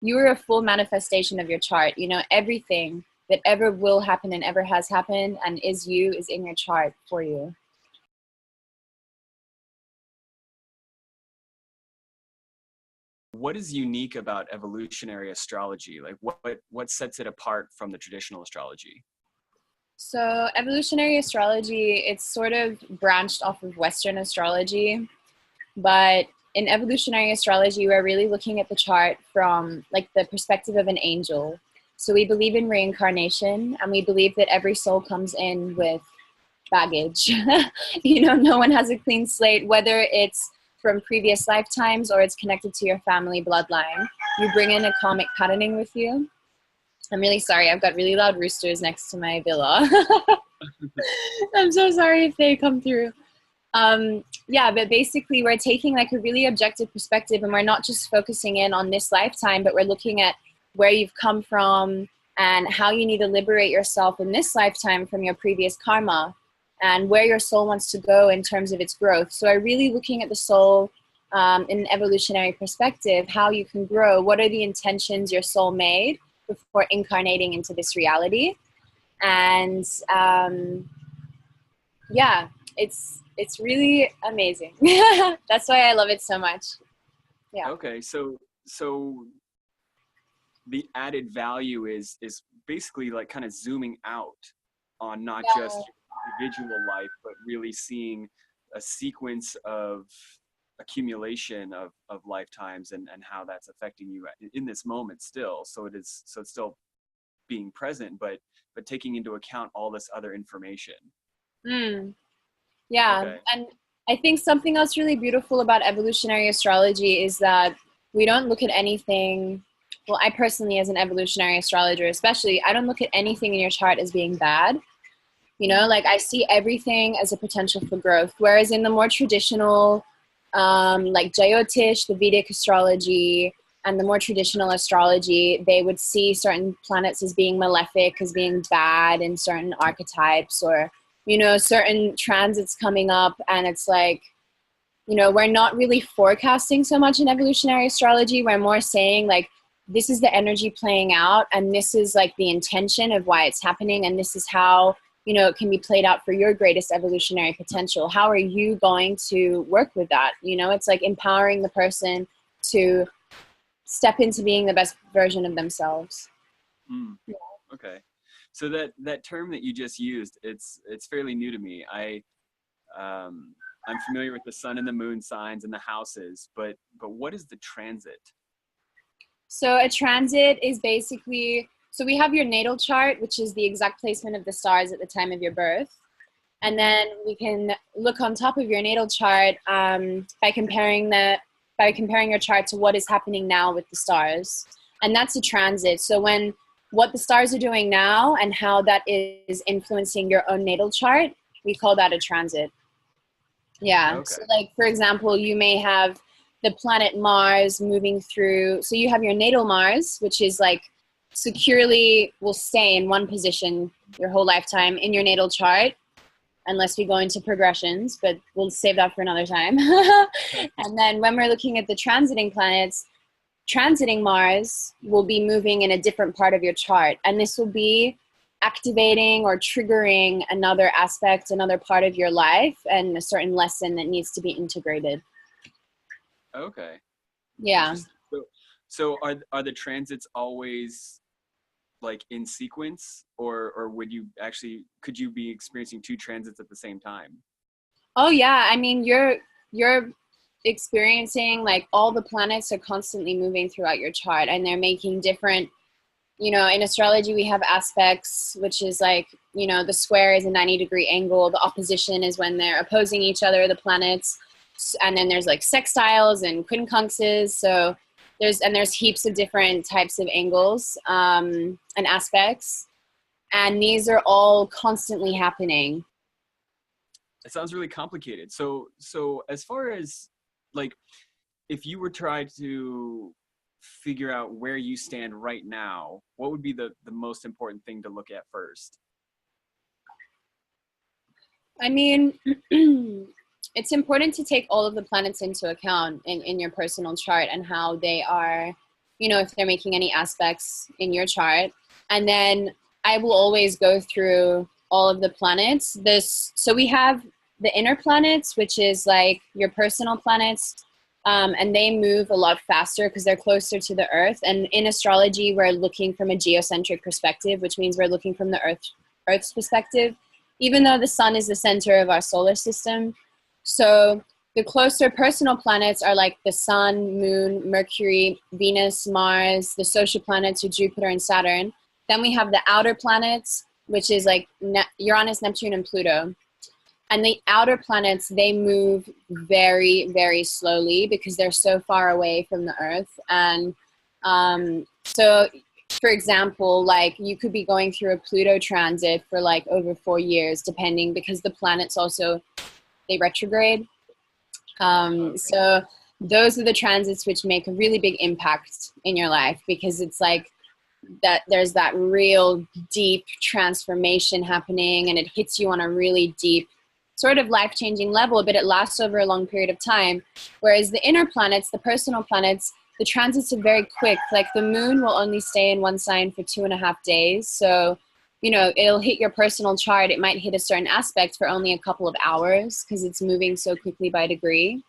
you are a full manifestation of your chart. You know, everything that ever will happen and ever has happened and is you is in your chart for you. What is unique about evolutionary astrology? Like what sets it apart from the traditional astrology? So evolutionary astrology, it's sort of branched off of Western astrology, but in evolutionary astrology, we're really looking at the chart from like the perspective of an angel. So we believe in reincarnation, and we believe that every soul comes in with baggage. You know, no one has a clean slate, whether it's from previous lifetimes or it's connected to your family bloodline. You bring in a karmic patterning with you. I'm really sorry. I've got really loud roosters next to my villa. I'm so sorry if they come through. Yeah, but basically we're taking like a really objective perspective, and we're not just focusing in on this lifetime, but we're looking at where you've come from and how you need to liberate yourself in this lifetime from your previous karma, and where your soul wants to go in terms of its growth. So I'm really looking at the soul in an evolutionary perspective, how you can grow, what are the intentions your soul made before incarnating into this reality. And yeah, it's really amazing. That's why I love it so much. Yeah. Okay, so the added value is basically like kind of zooming out on not just your individual life, but really seeing a sequence of accumulation of lifetimes and how that's affecting you in this moment still. So it's still being present, but taking into account all this other information. Yeah. Okay. And I think something else really beautiful about evolutionary astrology is that we don't look at anything. Well, I personally, as an evolutionary astrologer especially, I don't look at anything in your chart as being bad. You know, like I see everything as a potential for growth. Whereas in the more traditional, like Jyotish, the Vedic astrology, and the more traditional astrology, they would see certain planets as being malefic, as being bad in certain archetypes, or, you know, certain transits coming up. And it's like, you know, we're not really forecasting so much in evolutionary astrology. We're more saying like, this is the energy playing out, and this is like the intention of why it's happening, and this is how, you know, it can be played out for your greatest evolutionary potential. How are you going to work with that? You know, it's like empowering the person to step into being the best version of themselves. Yeah. Okay. So that term that you just used, it's fairly new to me. I'm familiar with the sun and the moon signs and the houses, but what is the transit? So a transit is basically, so we have your natal chart, which is the exact placement of the stars at the time of your birth. And then we can look on top of your natal chart by comparing your chart to what is happening now with the stars. And that's a transit. So what the stars are doing now and how that is influencing your own natal chart, we call that a transit. Yeah. Okay. So like, for example, you may have the planet Mars moving through. So you have your natal Mars, which is like securely will stay in one position your whole lifetime in your natal chart, unless we go into progressions, but we'll save that for another time. And then when we're looking at the transiting planets, transiting Mars will be moving in a different part of your chart. And this will be activating or triggering another aspect, another part of your life, and a certain lesson that needs to be integrated. Okay. Yeah. So are the transits always like in sequence, or could you be experiencing two transits at the same time? Oh yeah. I mean, you're experiencing like all the planets are constantly moving throughout your chart, and they're making different, you know, in astrology we have aspects, which is like, you know, the square is a 90-degree angle. The opposition is when they're opposing each other, the planets. And then there's like sextiles and quincunxes. So there's heaps of different types of angles and aspects. And these are all constantly happening. It sounds really complicated. So as far as like, if you were trying to figure out where you stand right now, what would be the most important thing to look at first? I mean, it's important to take all of the planets into account in your personal chart and how they are you know, if they're making any aspects in your chart. And then I will always go through all of the planets. So we have the inner planets, which is like your personal planets, and they move a lot faster because they're closer to the Earth. And in astrology, we're looking from a geocentric perspective, which means we're looking from the Earth's perspective, even though the sun is the center of our solar system. So the closer personal planets are like the sun, moon, Mercury, Venus, Mars. The social planets are Jupiter and Saturn. Then we have the outer planets, which is like Uranus, Neptune, and Pluto. And the outer planets, they move very, very slowly because they're so far away from the Earth. And so, for example, like you could be going through a Pluto transit for like over 4 years, depending, because the planets also, they retrograde. So those are the transits which make a really big impact in your life, because it's like that there's that real deep transformation happening, and it hits you on a really deep sort of life-changing level, but it lasts over a long period of time. Whereas the inner planets, the personal planets, the transits are very quick. Like the moon will only stay in one sign for 2.5 days. So, you know, it'll hit your personal chart. It might hit a certain aspect for only a couple of hours because it's moving so quickly by degree.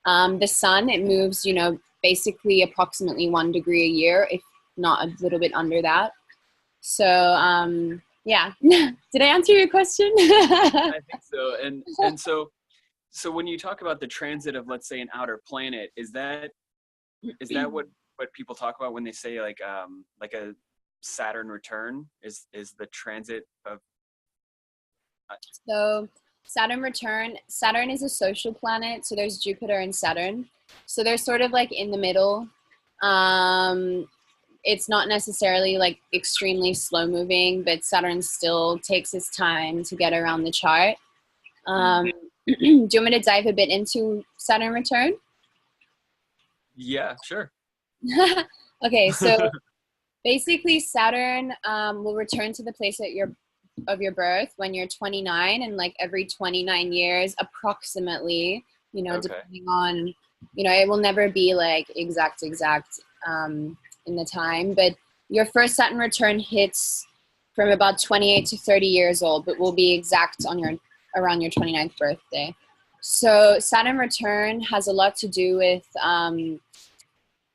The sun, it moves, you know, basically approximately 1 degree a year, if not a little bit under that. So, yeah. Did I answer your question? I think so. And so when you talk about the transit of, let's say, an outer planet, is that what people talk about when they say like a Saturn return is the transit of? So Saturn return, Saturn is a social planet. So there's Jupiter and Saturn. So they're sort of like in the middle. It's not necessarily like extremely slow moving, but Saturn still takes its time to get around the chart. Do you want me to dive a bit into Saturn return? Yeah, sure. Okay, so basically Saturn will return to the place of your birth when you're 29, and like every 29 years approximately, you know, depending on, you know, it will never be like exact in the time, but your first Saturn return hits from about 28 to 30 years old, but will be exact on around your 29th birthday. So Saturn return has a lot to do with,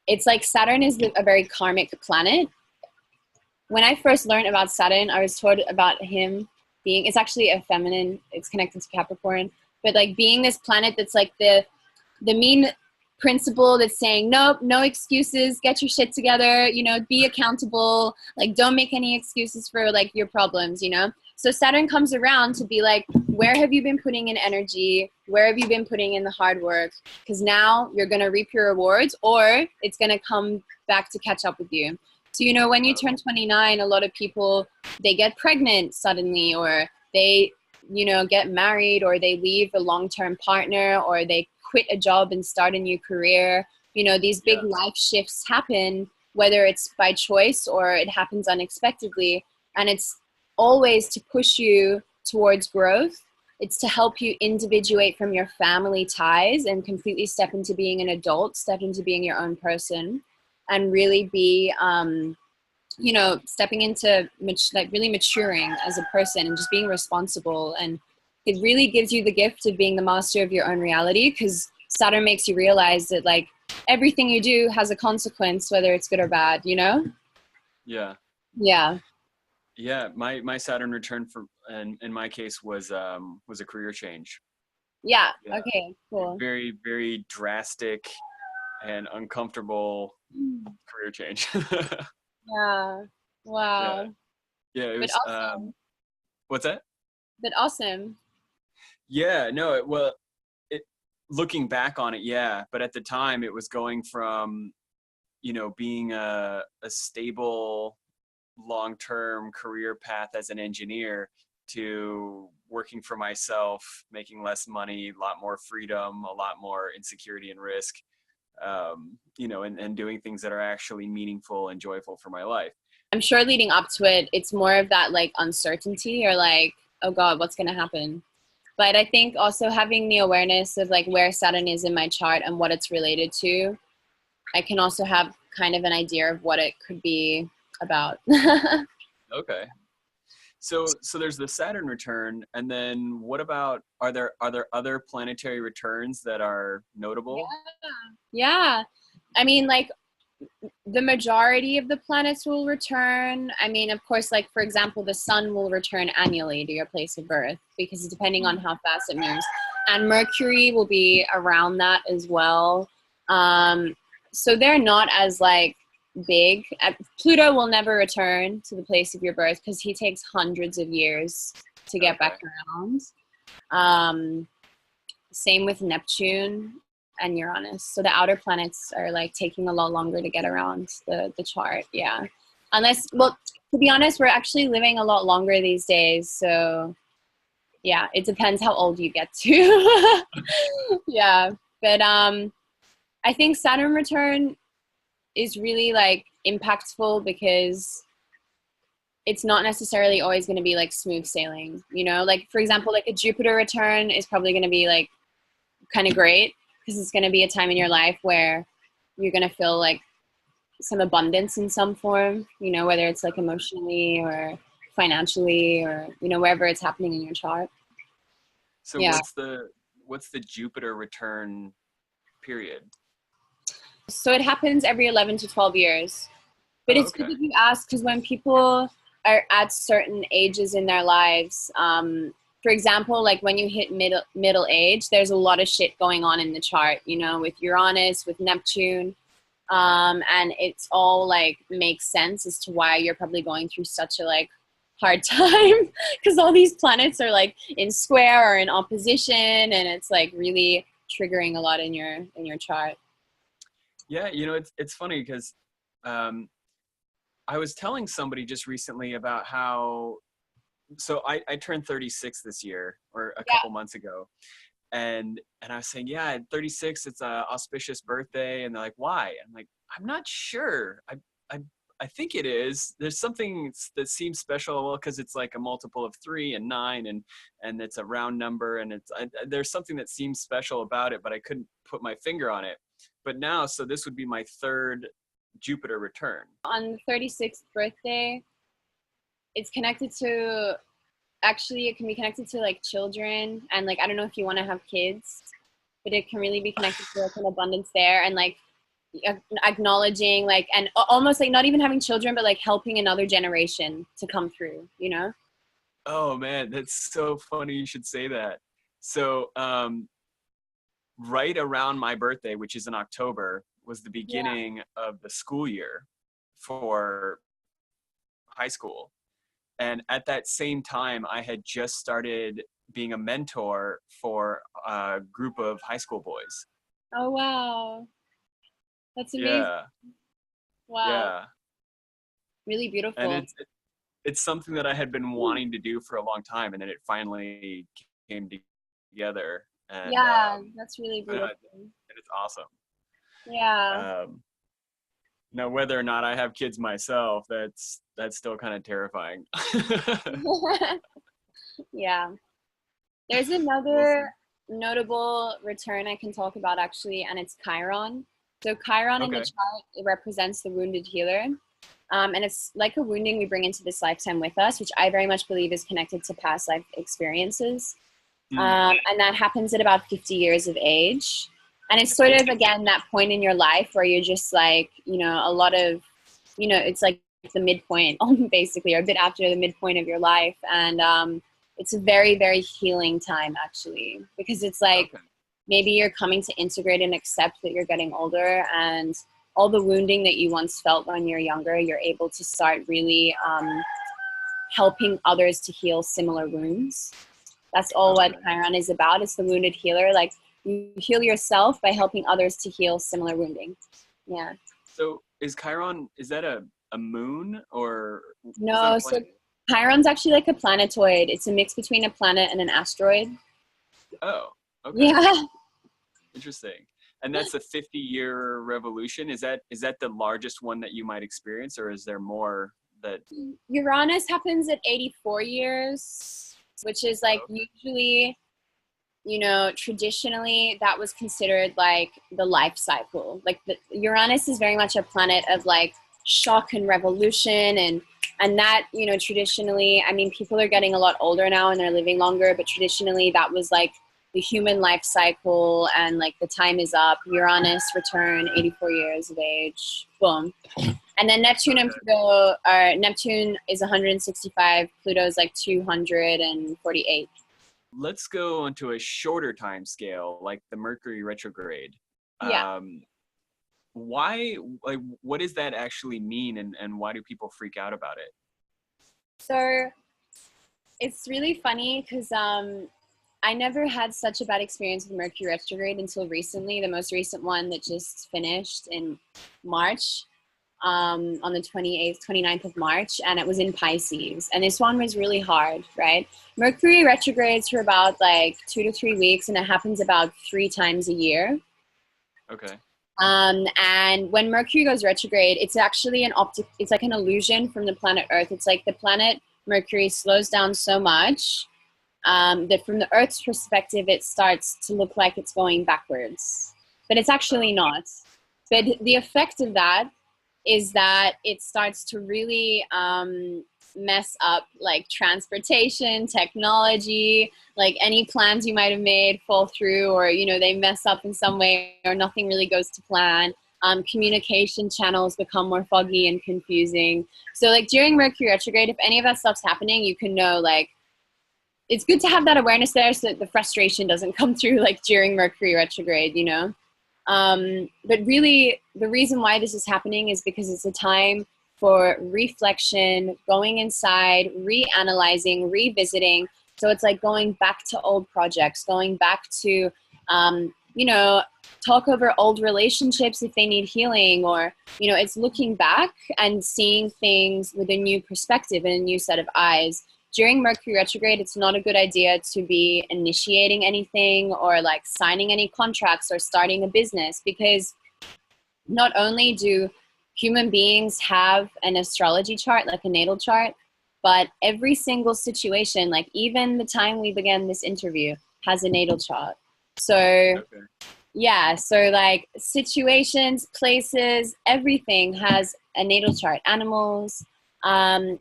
it's like Saturn is a very karmic planet. When I first learned about Saturn, I was told about him being, it's actually a feminine, it's connected to Capricorn, but like being this planet that's like the mean principle that's saying, nope, no excuses, get your shit together, you know, be accountable, like don't make any excuses for like your problems, you know? So Saturn comes around to be like, where have you been putting in energy? Where have you been putting in the hard work? Because now you're going to reap your rewards, or it's going to come back to catch up with you. So, you know, when you turn 29, a lot of people, they get pregnant suddenly, or they, you know, get married, or they leave a long-term partner, or they quit a job and start a new career. You know, these big life shifts happen, whether it's by choice or it happens unexpectedly. And it's always to push you towards growth. It's to help you individuate from your family ties and completely step into being an adult, step into being your own person, and really be, you know, stepping into like really maturing as a person and just being responsible. And it really gives you the gift of being the master of your own reality, because Saturn makes you realize that like everything you do has a consequence, whether it's good or bad, you know? Yeah. Yeah. Yeah. My Saturn return in my case was a career change. Yeah. Okay, cool. Very, very drastic and uncomfortable career change. Yeah. Wow. Yeah. It But was, awesome. What's that? But awesome. Yeah, no, looking back on it, yeah. But at the time it was going from, you know, being a stable long-term career path as an engineer to working for myself, making less money, a lot more freedom, a lot more insecurity and risk, you know, and doing things that are actually meaningful and joyful for my life. I'm sure leading up to it, it's more of that like uncertainty, or like, oh God, what's going to happen? But I think also having the awareness of like where Saturn is in my chart and what it's related to, I can also have kind of an idea of what it could be about. Okay. So there's the Saturn return, and then what about, are there other planetary returns that are notable? Yeah. I mean, like, the majority of the planets will return. I mean, of course, like, for example, the sun will return annually to your place of birth because depending on how fast it moves. And Mercury will be around that as well. So they're not as, like, big. Pluto will never return to the place of your birth because he takes hundreds of years to get back around. Same with Neptune and Uranus. So the outer planets are like taking a lot longer to get around the chart. Yeah. Unless, well, to be honest, we're actually living a lot longer these days. So yeah, it depends how old you get to. Yeah. But I think Saturn return is really like impactful because it's not necessarily always going to be like smooth sailing, you know, like for example, like a Jupiter return is probably going to be like kind of great because it's going to be a time in your life where you're going to feel like some abundance in some form, you know, whether it's like emotionally or financially or, you know, wherever it's happening in your chart. So Yeah. what's the Jupiter return period? So it happens every 11 to 12 years. But it's good that you ask because when people are at certain ages in their lives, for example, like when you hit middle age, there's a lot of shit going on in the chart, you know, with Uranus, with Neptune. And it's all like makes sense as to why you're probably going through such a like hard time because all these planets are like in square or in opposition and it's like really triggering a lot in your chart. Yeah, you know, it's funny because I was telling somebody just recently about how, so I turned 36 this year or a couple months ago. And I was saying, yeah, at 36, it's a auspicious birthday. And they're like, why? I'm like, I'm not sure. I think it is. There's something that seems special, well, because it's like a multiple of 3 and 9, and it's a round number, and there's something that seems special about it, but I couldn't put my finger on it. But now, so this would be my third Jupiter return. On the 36th birthday, it's connected to, actually it can be connected to like children, and like I don't know if you want to have kids, but it can really be connected to like an abundance there, and like acknowledging like, and almost like not even having children, but like helping another generation to come through, you know? Oh man, that's so funny you should say that. So right around my birthday, which is in October, was the beginning of the school year for high school. And at that same time, I had just started being a mentor for a group of high school boys. Oh, wow. That's amazing. Yeah. Wow. Yeah. Really beautiful. And it's something that I had been wanting to do for a long time, and then it finally came together. And, yeah, that's really beautiful. And it's awesome. Yeah. Now, whether or not I have kids myself, that's still kind of terrifying. Yeah. There's another notable return I can talk about actually, and it's Chiron. So Chiron in the chart, it represents the wounded healer. And it's like a wounding we bring into this lifetime with us, which I very much believe is connected to past life experiences. And that happens at about 50 years of age. And it's sort of, again, that point in your life where you're just like, you know, a lot of, you know, it's like the midpoint, basically, or a bit after the midpoint of your life. And it's a very, very healing time, actually, because it's like maybe you're coming to integrate and accept that you're getting older, and all the wounding that you once felt when you're younger, you're able to start really helping others to heal similar wounds. That's all what Chiron is about. It's the wounded healer. Like, you heal yourself by helping others to heal similar wounding. Yeah. So is Chiron, is that a moon or? No, so Chiron's actually like a planetoid. It's a mix between a planet and an asteroid. Oh, okay. Yeah. Interesting. And that's a 50-year revolution. Is that the largest one that you might experience, or is there more that? Uranus happens at 84 years, which is like usually you know, traditionally that was considered like the life cycle. Like Uranus is very much a planet of like shock and revolution, and that, you know, traditionally, I mean, people are getting a lot older now and they're living longer, but traditionally that was like the human life cycle, and like the time is up. Uranus return, 84 years of age, boom. And then Neptune and Pluto are, Neptune is 165, Pluto is like 248. Let's go onto a shorter time scale, like the Mercury retrograde. Yeah. Why, like, what does that actually mean, and why do people freak out about it? So it's really funny because I never had such a bad experience with Mercury retrograde until recently. The most recent one that just finished in March, on the 28th, 29th of March, and it was in Pisces. And this one was really hard, right? Mercury retrogrades for about like 2 to 3 weeks, and it happens about 3 times a year. Okay. And when Mercury goes retrograde, it's actually it's like an illusion from the planet Earth. It's like the planet Mercury slows down so much that from the Earth's perspective, it starts to look like it's going backwards, but it's actually not. But the effect of that is that it starts to really mess up like transportation, technology, like any plans you might have made fall through, or, you know, they mess up in some way, or nothing really goes to plan. Communication channels become more foggy and confusing. So like during Mercury retrograde, if any of that stuff's happening, you can know, like, it's good to have that awareness there so that the frustration doesn't come through like during Mercury retrograde, you know? But really the reason why this is happening is because it's a time for reflection, going inside, reanalyzing, revisiting. So it's like going back to old projects, going back to, you know, talk over old relationships if they need healing, or, you know, it's looking back and seeing things with a new perspective and a new set of eyes. During Mercury retrograde, it's not a good idea to be initiating anything or like signing any contracts or starting a business, because not only do human beings have an astrology chart, like a natal chart, but every single situation, like even the time we began this interview, has a natal chart. So yeah, so like situations, places, everything has a natal chart, animals.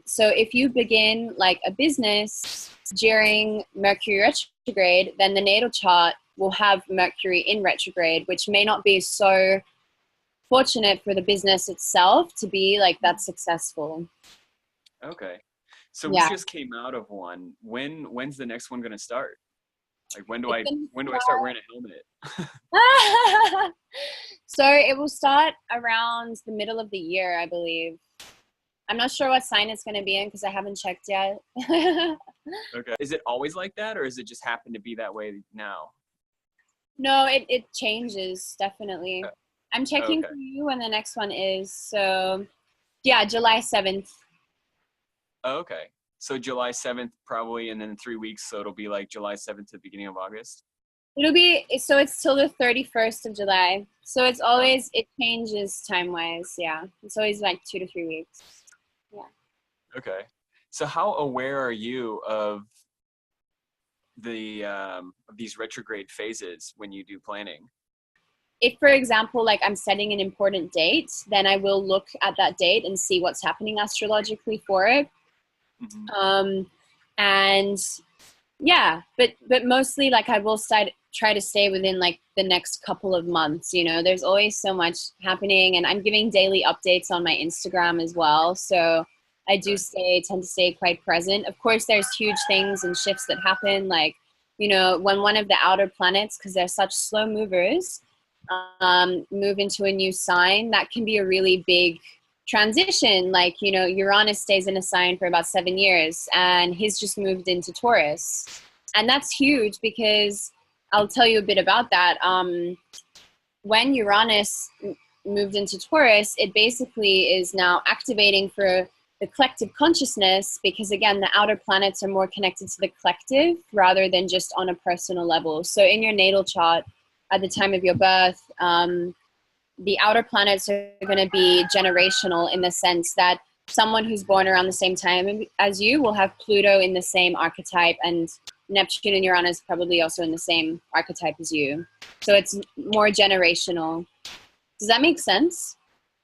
So if you begin like a business during Mercury retrograde, then the natal chart will have Mercury in retrograde, which may not be so fortunate for the business itself to be like that successful. Okay. So we just came out of one. When's the next one going to start? Like when do I start wearing a helmet? So it will start around the middle of the year, I believe. I'm not sure what sign it's going to be in because I haven't checked yet. Okay. Is it always like that, or is it just happen to be that way now? No, it changes, definitely. I'm checking for you when the next one is. So yeah, July 7th. Oh, okay. So July 7th probably, and then 3 weeks. So it'll be like July 7th to the beginning of August. So it's till the 31st of July. So it's always, it changes time-wise. Yeah. It's always like 2 to 3 weeks. Yeah. Okay. So how aware are you of the these retrograde phases when you do planning? If, for example, like I'm setting an important date, then I will look at that date and see what's happening astrologically for it. Mm-hmm. And yeah, but mostly like I will try to stay within like the next couple of months. You know, there's always so much happening, and I'm giving daily updates on my Instagram as well. So I do tend to stay quite present. Of course, there's huge things and shifts that happen, like, you know, when one of the outer planets, because they're such slow movers, move into a new sign, that can be a really big transition. Like, you know, Uranus stays in a sign for about 7 years, and he's just moved into Taurus. And that's huge because I'll tell you a bit about that. When Uranus moved into Taurus, it basically is now activating for the collective consciousness, because again, the outer planets are more connected to the collective rather than just on a personal level. So in your natal chart, at the time of your birth, the outer planets are going to be generational in the sense that someone who's born around the same time as you will have Pluto in the same archetype, and Neptune and Uranus probably also in the same archetype as you. So it's more generational. Does that make sense?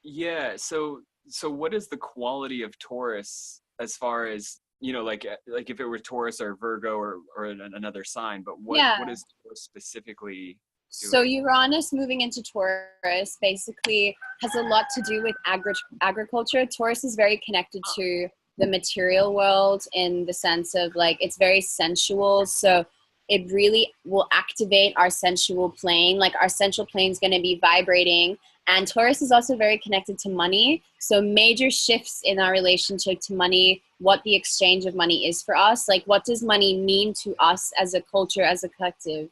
Yeah. So what is the quality of Taurus as far as, you know, like if it were Taurus or Virgo or another sign, but what Yeah. is Taurus specifically So doing? Uranus moving into Taurus basically has a lot to do with agriculture. Taurus is very connected to the material world in the sense of like it's very sensual. So it really will activate our sensual plane. Like our sensual plane is going to be vibrating. And Taurus is also very connected to money. So major shifts in our relationship to money, what the exchange of money is for us. Like what does money mean to us as a culture, as a collective?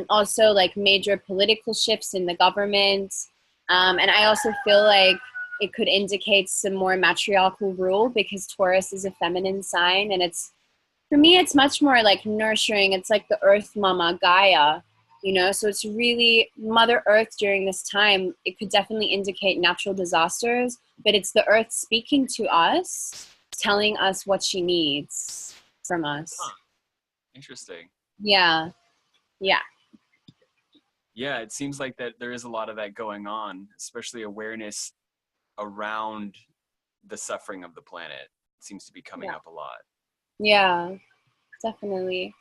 Also like major political shifts in the government. And I also feel like it could indicate some more matriarchal rule because Taurus is a feminine sign. And it's, for me, it's much more like nurturing. It's like the earth mama, Gaia, you know? So it's really Mother Earth during this time. It could definitely indicate natural disasters, but it's the earth speaking to us, telling us what she needs from us. Huh. Interesting. Yeah. Yeah. Yeah, it seems like that there is a lot of that going on, especially awareness around the suffering of the planet seems to be coming Yeah. up a lot. Yeah, definitely.